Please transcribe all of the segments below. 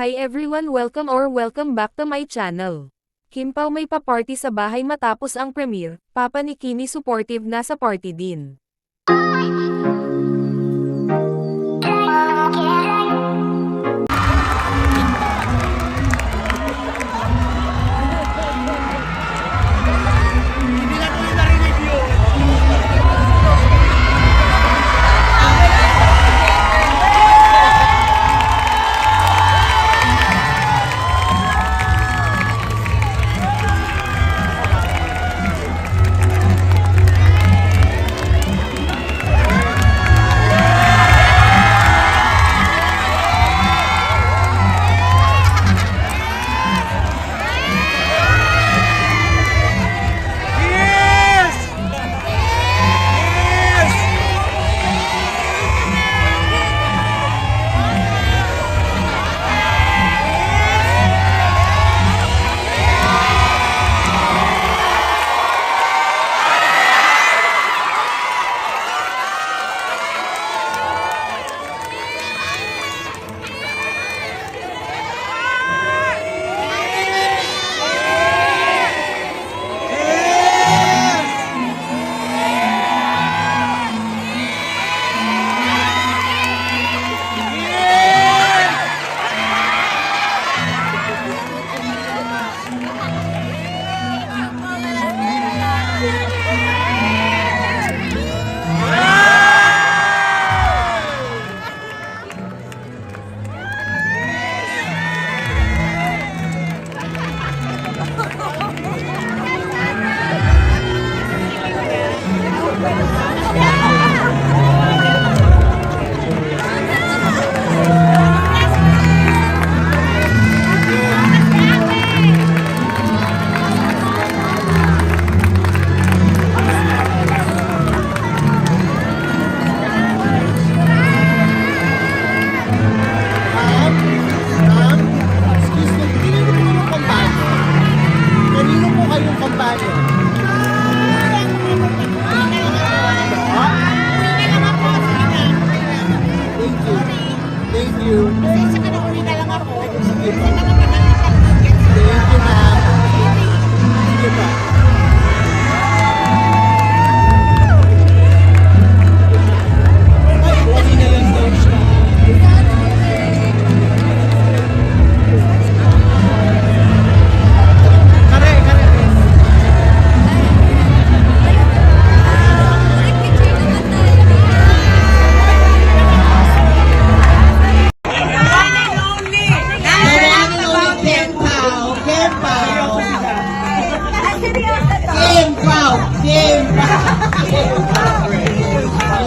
Hi everyone, welcome back to my channel. Kim Pao may pa-party sa bahay matapos ang premiere, Papa ni Kimi supportive na sa party din.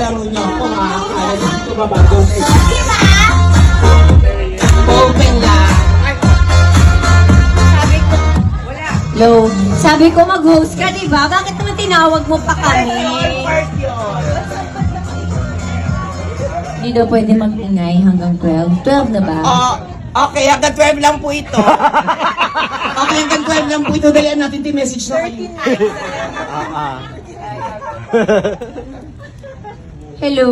Laro niyo ako makakala dito babagong open lang. Hello. Sabi ko mag-host ka, di ba? Bakit naman tinawag mo pa kami? Hindi daw pwede mag-ingay hanggang 12. 12 na ba? Okay, hanggang 12 lang po ito. Okay, hanggang 12 lang po ito. Dalian natin yung message na kayo. Hello.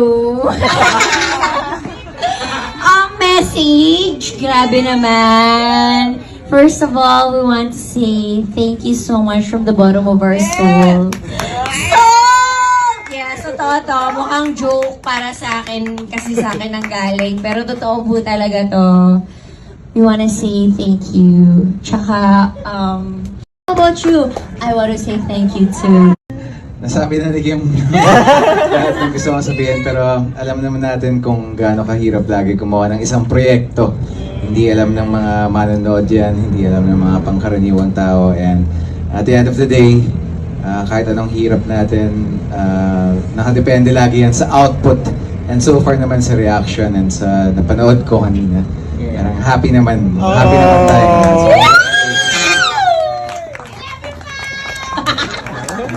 Ang message, grabe naman. First of all, we want to say thank you so much from the bottom of our soul. Yeah, so to, mukhang joke para sa akin, kasi sa akin ang galing. Pero totoo po talaga to. We want to say thank you. Tsaka, how about you? I want to say thank you too. Nasabi na ni Kim lahat ng gusto kong sabihin, pero alam naman natin kung gaano kahirap lagi gumawa ng isang proyekto. Hindi alam ng mga manonood yan, hindi alam ng mga pangkaraniwang tao, and at the end of the day, kahit anong hirap natin, nakadepende lagi yan sa output, and so far naman sa reaction and sa napanood ko kanina. Parang happy naman tayo.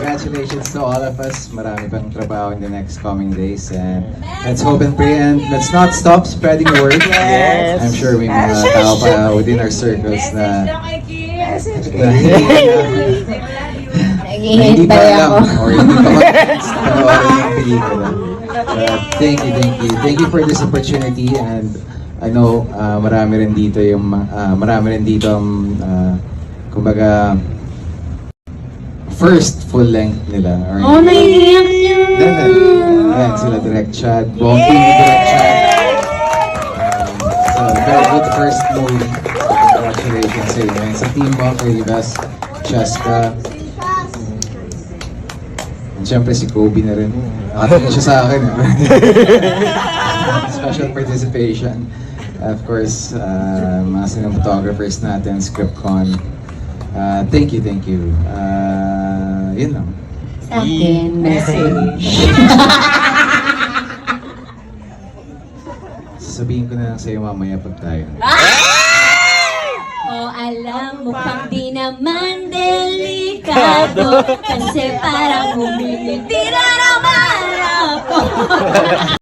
Congratulations to all of us. Marami pang trabaho in the next coming days, and let's hope and pray, and let's not stop spreading the word. Yes. I'm sure may mga tao pa within our circles na hindi pa alam or hindi pa convinced na panoorin yung pelikula. Thank you for this opportunity, and I know marami rin dito ang kumbaga first full length nila. Oh, naiiyak niya! Ayan, sila Direct Chad, buong team ni Direct Chad. So, very good first movie. Congratulations sa inyo. And sa team mo, kay Ivas, Cheska. And syempre si Kobe na rin. Nakatingin siya sa akin. Special participation. Of course, mga cinematographers natin, ScriptCon. Thank you. Yun lang. Sa akin, message. Sabihin ko na lang sa'yo mamaya pag tayo. Oh, alam mo pang di naman delikado kasi parang umiitira naman ako.